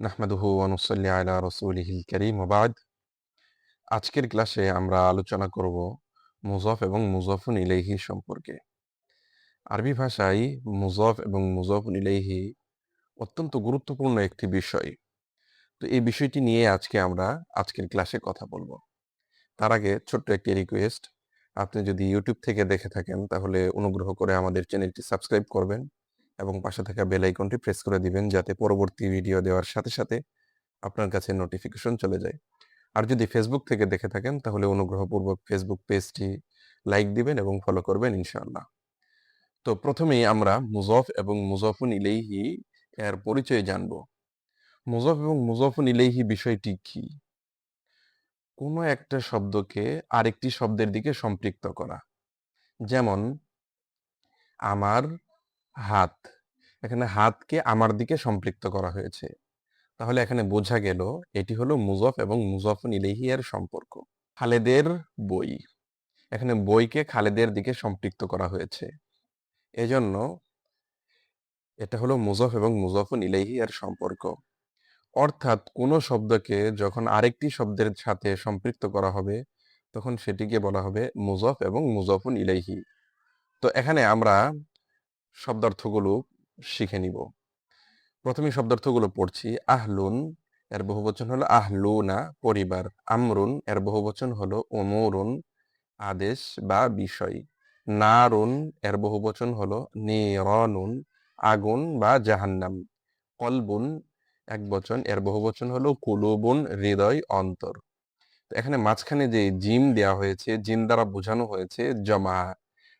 নাহমাদুহু ওয়া নুসাল্লি আলা রাসূলিহিল কারীম ওয়া বা'দ। আজকের ক্লাসে আমরা আলোচনা করব মুযাফ এবং মুযাফুন ইলাইহি সম্পর্কে। আরবি ভাষায় মুযাফ এবং মুযাফুন ইলাইহি অত্যন্ত গুরুত্বপূর্ণ একটি বিষয়। তো এই বিষয়টি নিয়ে আজকে আমরা আজকের ক্লাসে কথা বলব। তার আগে ছোট্ট একটি রিকোয়েস্ট, আপনি যদি ইউটিউব থেকে দেখে থাকেন তাহলে অনুগ্রহ করে আমাদের চ্যানেলটি সাবস্ক্রাইব করবেন এবং পাশে থাকা বেল আইকনটি প্রেস করে দিবেন যাতে পরবর্তী ভিডিও দেওয়ার সাথে সাথে আপনার কাছে নোটিফিকেশন চলে যায়। আর যদি ফেসবুক থেকে দেখে থাকেন তাহলে অনুগ্রহপূর্বক ফেসবুক পেজটি লাইক দিবেন এবং ফলো করবেন ইনশাআল্লাহ। তো প্রথমেই আমরা মুযাফ এবং মুযাফুন ইলাইহি এর পরিচয় জানব। মুযাফ এবং মুযাফুন ইলাইহি বিষয়টি কি? কোনো একটা শব্দকে আরেকটি শব্দের দিকে সম্পৃক্ত করা। যেমন আমার হাত। এখানে হাতকে আমার দিকে সম্পৃক্ত করা হয়েছে। তাহলে এখানে বোঝা গেল এটি হলো মুযাফ এবং মুযাফুন ইলাইহি এর সম্পর্ক। খালেদের বই। এখানে বইকে খালেদের দিকে সম্পৃক্ত করা হয়েছে। এজন্য এটা হলো মুযাফ এবং মুযাফুন ইলাইহি এর সম্পর্ক। অর্থাৎ কোনো শব্দকে যখন আরেকটি শব্দের সাথে সম্পৃক্ত করা হবে, তখন সেটিকে বলা হবে মুযাফ এবং মুযাফুন ইলাইহি। তো এখানে আমরা শব্দার্থগুলো শিখে নিব। প্রথমে শব্দার্থগুলো পড়ছি। আহলুন এর বহুবচন হলো আহলুনা, পরিবার। আমরুন এর বহুবচন হলো উমুরুন, আদেশ বা বিষয়। নারুন এর বহুবচন হলো নিরানুন, আগুন বা জাহান্নাম। কলবুন একবচন, এর বহুবচন হলো কুলুবুন, হৃদয়, অন্তর। তো এখানে মাঝখানে যে জিম দেয়া হয়েছে, জিম দ্বারা বোঝানো হয়েছে জমা।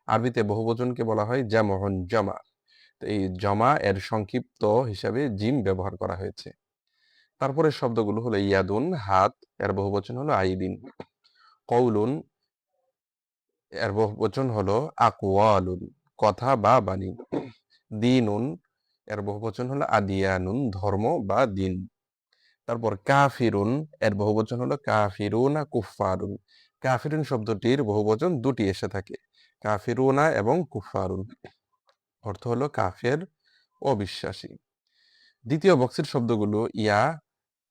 আরবিতে বহুবচনকে বলা হয় জামউন, জমা। তো এই জমা এর সংক্ষিপ্ত হিসাবে জিম ব্যবহার করা হয়েছে। তারপরে শব্দগুলো হলো ইয়াদুন, হাত, এর বহুবচন হলো আইদিন। কৌলুন এর বহুবচন হলো আকওয়ালুন, কথা বা বাণী। দিনুন এর বহুবচন হলো আদিয়ানুন, ধর্ম বা দিন। তারপর কাফিরুন এর বহুবচন হলো কাফিরুনা, কুফফারুন। কাফিরুন শব্দটির বহুবচন দুটি এসে থাকে, কাফিরুনা এবং কুফফারুন। অর্থ হলো কাফের, অবিশ্বাসী। দ্বিতীয় বক্সের শব্দগুলো ইয়া,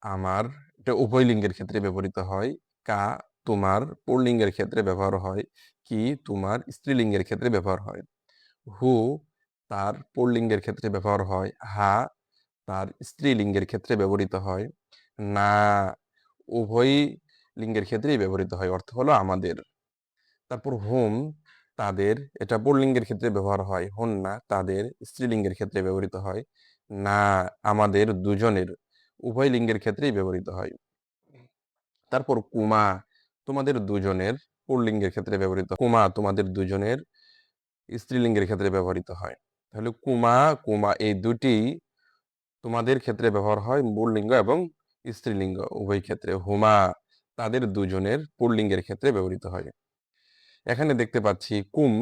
আমার, এটা উভয় লিঙ্গের ক্ষেত্রে ব্যবহৃত হয়। কা, তোমার, পুল্লিঙ্গের ক্ষেত্রে ব্যবহার হয়। কি, তোমার, স্ত্রীলিঙ্গের ক্ষেত্রে ব্যবহার হয়। হু, তার, পুল্লিঙ্গের ক্ষেত্রে ব্যবহার হয়। হা, তার, স্ত্রীলিঙ্গের ক্ষেত্রে ব্যবহৃত হয়। না, উভয় লিঙ্গের ক্ষেত্রেই ব্যবহৃত হয়, অর্থ হলো আমাদের। তারপর হুম, তাদের, এটা পুল্লিঙ্গের ক্ষেত্রে ব্যবহার হয়। হুন্না, তাদের, স্ত্রীলিঙ্গের ক্ষেত্রে ব্যবহৃত হয়। না, আমাদের দুজনের, উভয় লিঙ্গের ক্ষেত্রেই ব্যবহৃত হয়। তারপর কুমা, তোমাদের দুজনের, পুল্লিঙ্গের ক্ষেত্রে ব্যবহৃত। কুমা, তোমাদের দুজনের, স্ত্রীলিঙ্গের ক্ষেত্রে ব্যবহৃত হয়। তাহলে কুমা, কুমা এই দুটি তোমাদের ক্ষেত্রে ব্যবহার হয় পুল্লিঙ্গ এবং স্ত্রীলিঙ্গ উভয় ক্ষেত্রে। হুমা, তাদের দুজনের, পুল্লিঙ্গের ক্ষেত্রে ব্যবহৃত হয়। এখানে দেখতে পাচ্ছি কুম,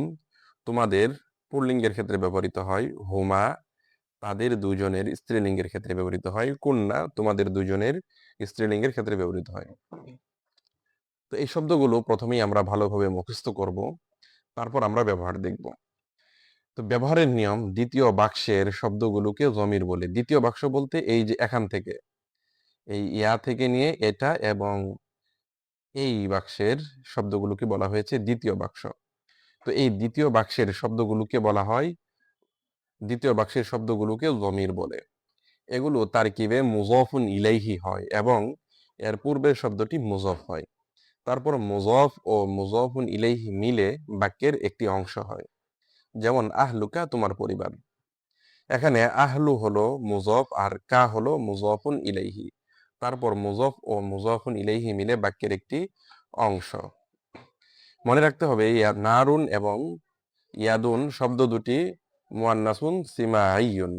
তোমাদের, পুল্লিঙ্গের ক্ষেত্রে ব্যবহৃত হয়। হুমা, তাদের দুজনের, স্ত্রীলিঙ্গের ক্ষেত্রে ব্যবহৃত হয়। কুন্না, তোমাদের দুজনের, স্ত্রীলিঙ্গের ক্ষেত্রে ব্যবহৃত হয়। তো এই শব্দগুলো প্রথমেই আমরা ভালোভাবে মুখস্থ করব, তারপর আমরা ব্যবহার দেখব। তো ব্যবহারের নিয়ম, দ্বিতীয় বাক্সের শব্দগুলোকে জমির বলে। দ্বিতীয় বাক্স বলতে এই যে এখান থেকে, এই ইয়া থেকে নিয়ে এটা এবং এই বাক্সের শব্দগুলোকে বলা হয়েছে দ্বিতীয় বাক্স। তো এই দ্বিতীয় বাক্সের শব্দগুলোকে বলা হয়, দ্বিতীয় বাক্সের শব্দগুলোকে জমির বলে। এগুলো তারকিবে মুযাফুন ইলাইহি হয় এবং এর পূর্বের শব্দটি মুযাফ হয়। তারপর মুযাফ ও মুযাফুন ইলাইহি মিলে বাক্যের একটি অংশ হয়। যেমন আহলুকা, তোমার পরিবার। এখানে আহলু হলো মুযাফ আর কা হলো মুযাফুন ইলাইহি। তারপর মুযাফ ও মুযাফুন ইলাইহি মিলে বাক্যের একটি অংশ। মনে রাখতে হবে নারুন এবং ইয়াদুন শব্দ দুটি মুয়ান্নাসুন সিমাইয়ুন।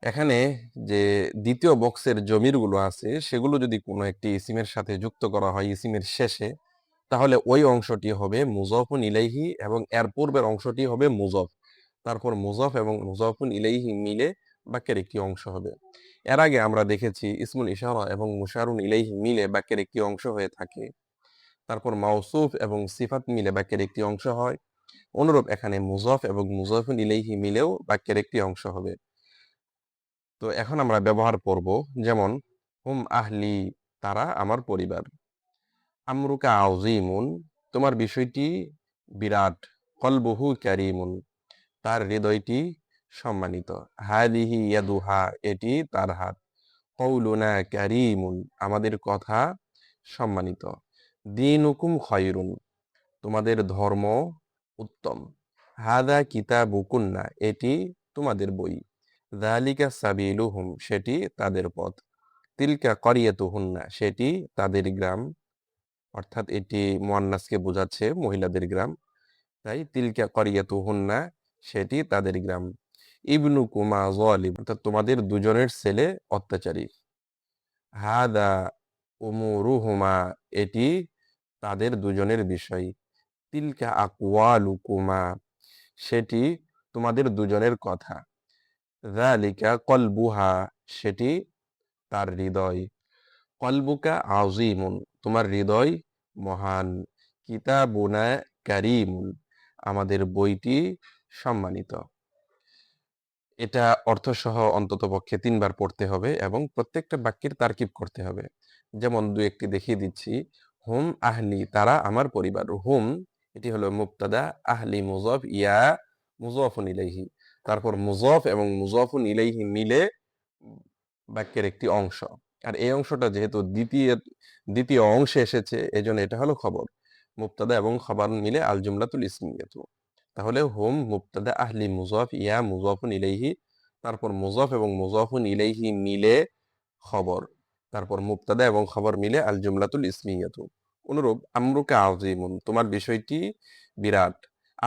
এখানে যে দ্বিতীয় বক্সের জমিরগুলো আছে সেগুলো যদি কোনো একটি ইসিমের সাথে যুক্ত করা হয় ইসিমের শেষে, তাহলে ওই অংশটি হবে মুযাফুন ইলাইহি এবং এর পূর্বের অংশটি হবে মুযাফ। তারপর মুযাফ এবং মুযাফুন ইলাইহি মিলে বাক্যের একটি অংশ হবে। এর আগে আমরা দেখেছি ইসমুল ইশারা এবং মুশারুন ইলাইহি মিলে বাক্যের একটি অংশ হয়ে থাকে। তারপর মাওসুফ এবং সিফাত মিলে বাক্যের একটি অংশ হয়। অনুরূপ এখানে মুযাফ এবং মুযাফুন ইলাইহি মিলেও বাক্যের একটি অংশ হবে। তো এখন আমরা ব্যবহার করব, যেমন হুম আহলি, তারা আমার পরিবার। আমরুকা আযীমুন, তোমার বিষয়টি বিরাট। কলবুহু কারীমুন, তার হৃদয়টি সম্মানিত। হাদিহি ইয়াদুহা, এটি তার হাত। কওলুনা কারীমুন, আমাদের কথা সম্মানিত। দীনুকুম খায়রুন, তোমাদের ধর্ম উত্তম। হাদা কিতাবুকুন্না, এটি তোমাদের বই। যালিকা সাবিলুহুম, সেটি তাদের পথ। তিলকা করিয়াতুহুন্না, সেটি তাদের গ্রাম, অর্থাৎ এটি মুয়ান্নাসকে বোঝাচ্ছে, মহিলাদের গ্রাম। তাই তিলকা করিয়াতুহুন্না, সেটি তাদের গ্রাম। ইবনুকুমা যালিম, অর্থাৎ তোমাদের দুজনের ছেলে অত্যাচারী। হাদা উমুরুহুমা, এটি তাদের দুজনের বিষয়। তিলকা আকওয়ালুকুমা, সেটি তোমাদের দুজনের কথা। যালিকা কলবুহা, সেটি তার হৃদয়। কলবুকা আযীমুন, তোমার হৃদয় মহান। কিতাবুনা কারীমুন, আমাদের বইটি সম্মানিত। এটা অর্থসহ অন্ততপক্ষে ৩ বার পড়তে হবে এবং প্রত্যেকটা বাক্যের তারকিব করতে হবে। যেমন ২-১টি দেখিয়ে দিচ্ছি। হুম আহলি, তারা আমার পরিবার। হুম, এটি হলো মুবতাদা, আহলি মুযাফ, ইয়া মুযাফুন ইলাইহি। তারপর মুযাফ এবং মুযাফুন ইলাইহি মিলে বাক্যের একটি অংশ। আর এই অংশটা যেহেতু দ্বিতীয় অংশে এসেছে, এজন্য এটা হলো খবর। মুবতাদা এবং খবর মিলে আল জুমলাতুল ইসমিয়াতু। তাহলে হুম মুবতাদা, আহলি মুযাফ, ইয়া মুযাফুন ইলাইহি, তারপর মুযাফ এবং মুযাফুন ইলাইহি মিলে খবর, তারপর মুবতাদা এবং খবর মিলে আল জুমলাতুল ইসমিয়াতু। অনুরূপ আমরুকা আযীমুন, তোমার বিষয়টি বিরাট।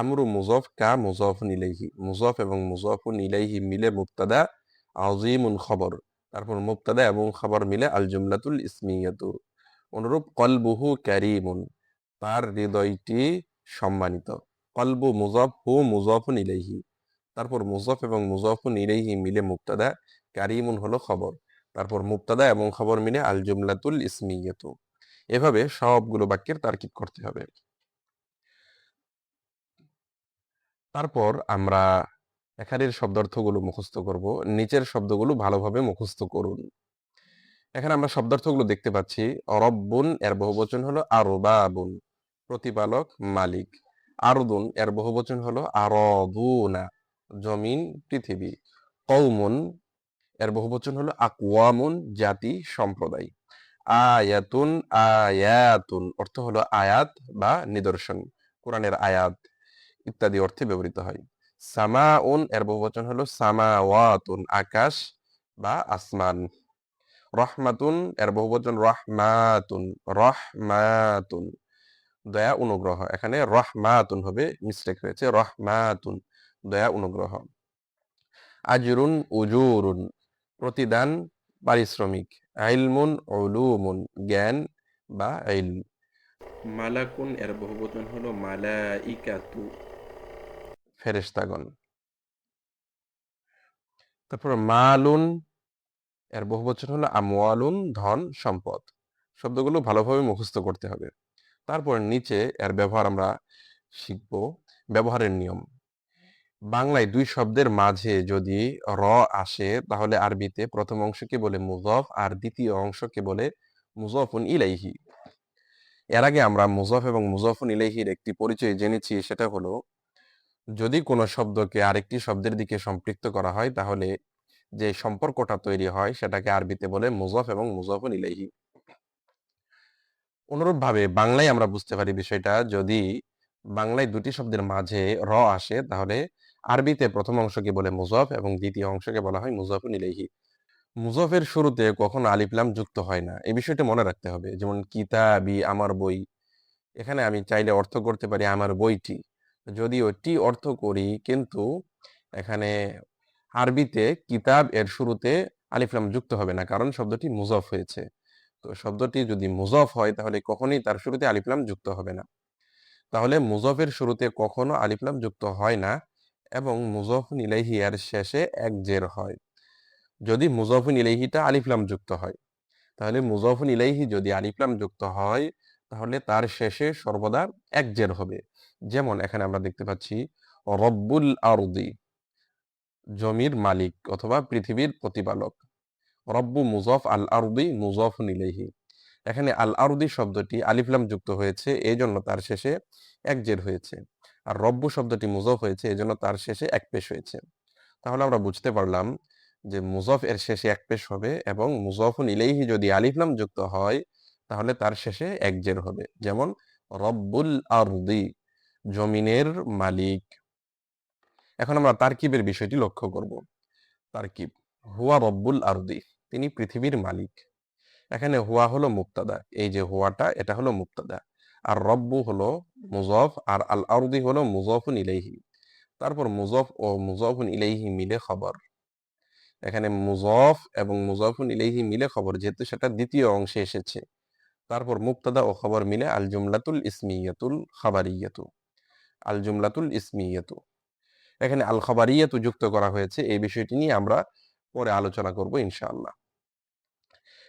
আমরু মুযাফ, কা মুযাফুন ইলাইহি, মুযাফ এবং মুযাফুন ইলাইহি মিলে মুবতাদা, আযীমুন খবর, তারপর মুবতাদা এবং খবর মিলে আল জুমলাতুল ইসমিয়াতু। অনুরূপ কলবুহু কারীমুন, তার হৃদয়টি সম্মানিত। কলবু মুযাফ, হু মুযাফুন ইলাইহি, তারপর মুযাফ এবং মুযাফুন ইলাইহি মিলে মুবতাদা, কারীমুন হলো খবর, তারপর মুবতাদা এবং খবর মিলে আল জুমলাতুল ইসমিয়াতু। এভাবে সবগুলো বাক্যের তারকিব করতে হবে। তারপর আমরা এখানের শব্দার্থগুলো মুখস্থ করব। নিচের শব্দগুলো ভালোভাবে মুখস্থ করুন। এখানে আমরা শব্দার্থগুলো দেখতে পাচ্ছি। রব্বুন, এর বহুবচন হলো আরবাবুন, প্রতিপালক, মালিক। আরদুন, এর বহুবচন হলো আরদুনা, জমিন, পৃথিবী। কওমুন, এর বহুবচন হলো আকওয়ামুন, জাতি, সম্প্রদায়। আয়াতুন, আয়াতুন, অর্থ হলো আয়াত বা নিদর্শন, কোরআনের আয়াত ইত্যাদি অর্থে ব্যবহৃত হয়। সামাউন, এর বহুবচন হলো সামাওয়াতুন, আকাশ বা আসমান। রহমাতুন, এর বহুবচন রহমাতুন, রহমাতুন, দয়া, অনুগ্রহ। এখানে রহমাতুন হবে, মিস্টেক হয়েছে, রহমাতুন, দয়া, অনুগ্রহ। আজরুন, উজুরুন, প্রতিদান, পারিশ্রমিক। ইলমুন, উলুমুন, জ্ঞান বা ইলম। মালাকুন, এর বহুবচন হলো মালাইকাতু, ফেরেশতাগণ। তারপর মালুন, এর বহুবচন হলো আমওয়ালুন, ধন, সম্পদ। শব্দগুলো ভালোভাবে মুখস্থ করতে হবে। তারপর নিচে এর ব্যবহার আমরা শিখব। ব্যবহারের নিয়ম। বাংলায় ২ শব্দের মাঝে যদি র আসে, তাহলে আরবিতে প্রথম অংশকে বলে মুযাফ আর দ্বিতীয় অংশকে বলে মুযাফুন ইলাইহি। এর আগে আমরা মুযাফ এবং মুযাফুন ইলাইহির একটি পরিচয় জেনেছি, সেটা হলো যদি কোনো শব্দকে আরেকটি শব্দের দিকে সম্পৃক্ত করা হয়, তাহলে যে সম্পর্কটা তৈরি হয় সেটাকে আরবিতে বলে মুযাফ এবং মুযাফুন ইলাইহি। অনুরূপভাবে বাংলায় আমরা বুঝতে পারি বিষয়টা, যদি বাংলায় ২টি শব্দের মাঝে র আসে, তাহলে আরবিতে প্রথম অংশকে বলে মুযাফ এবং দ্বিতীয় অংশকে বলা হয় মুযাফুন ইলাইহি। মুযাফের শুরুতে কখনো আলিফ লাম যুক্ত হয় না। এই বিষয়টা মনে রাখতে হবে। যেমন কিতাবি, আমার বই। এখানে আমি চাইলে অর্থ করতে পারি আমার বইটি। যদিও টি অর্থ করি, কিন্তু এখানে আরবিতে কিতাব এর শুরুতে আলিফ লাম যুক্ত হবে না, কারণ শব্দটি মুযাফ হয়েছে। তো শব্দটি যদি মুযাফ হয়, তাহলে কখনোই তার শুরুতে আলিফ লাম যুক্ত হবে না। তাহলে মুযাফের শুরুতে কখনো আলিফ লাম যুক্ত হয় না এবং মুযাফুন ইলাইহি এর শেষে এক জের হয়। যদি মুযাফুন ইলাইহিটা আলিফ লাম যুক্ত হয়, তাহলে মুযাফুন ইলাইহি যদি আলিফ লাম যুক্ত হয়, তাহলে তার শেষে সর্বদা এক জের হবে। যেমন এখানে আমরা দেখতে পাচ্ছি রব্বুল আরদি, জমির মালিক অথবা পৃথিবীর প্রতিপালক। রব্বু মুযফ, আল আরদি মুযফুন ইলাইহি। এখানে আল আরদি শব্দটি আলিফ লাম যুক্ত হয়েছে, এজন্য তার শেষে এক জের হয়েছে। আর রব্বু শব্দটি মুযফ হয়েছে, এজন্য তার শেষে এক পেশ হয়েছে। তাহলে আমরা বুঝতে পারলাম যে মুযফ এর শেষে এক পেশ হবে এবং মুযফুন ইলাইহি যদি আলিফ লাম যুক্ত হয় তাহলে তার শেষে এক জের হবে। যেমন রব্বুল আরদি, জমিনের মালিক। এখন আমরা তারকিবের বিষয়টি লক্ষ্য করব। তারকিব, হুয়া রব্বুল আরদি, তিনি পৃথিবীর মালিক। এখানে হুয়া হলো মুবতাদা, এই যে হুয়াটা এটা হলো মুবতাদা, আর রব্বু হলো মুযফ, আর আল আরদি হলো মুযফুন ইলাইহি। তারপর মুযফ ও মুযফুন ইলাইহি মিলে খবর। এখানে মুযফ এবং মুযফুন ইলাইহি মিলে খবর, যেহেতু সেটা দ্বিতীয় অংশে এসেছে। তারপর মুবতাদা ও খবর মিলে আল জুমলাতুল ইসমিয়াতুল খাবারিয়াতু। আল জুমলাতুল ইসমিয়াতু, এখানে আল খাবারিয়াতু যুক্ত করা হয়েছে, এই বিষয়টি নিয়ে আমরা পরে আলোচনা করব ইনশাআল্লাহ।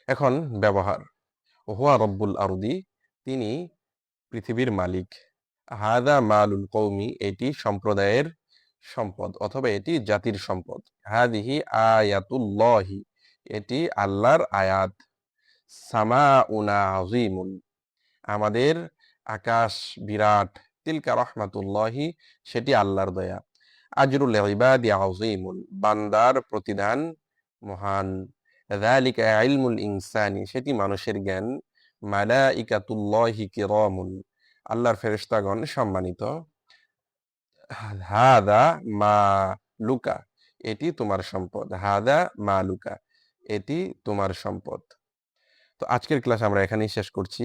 এখন ব্যবহার, হুয়া রব্বুল আরদি, তিনি পৃথিবীর মালিক। হাদা মালুল কওমি, এটি সম্প্রদায়ের সম্পদ অথবা এটি জাতির সম্পদ। হাদিহি আয়াতুল্লাহি, এটি আল্লাহর আয়াত। সামাউনা আযীমুন, আমাদের আকাশ বিরাট। তিলকা রহমাতুল্লাহি, সেটি আল্লাহর দয়া। আজরুল ইবাদি আযীমুন, বান্দার প্রতিদান মহান। যালিকা ইলমুল ইনসানি, সেটি মানুষের জ্ঞান। মালাইকাতুল্লাহি কিরামুন, আল্লাহর ফেরেশতাগণ সম্মানিত। হাদা মা লুকা, এটি তোমার সম্পদ। হাদা মা লুকা, এটি তোমার সম্পদ। তো আজকের ক্লাস আমরা এখানেই শেষ করছি।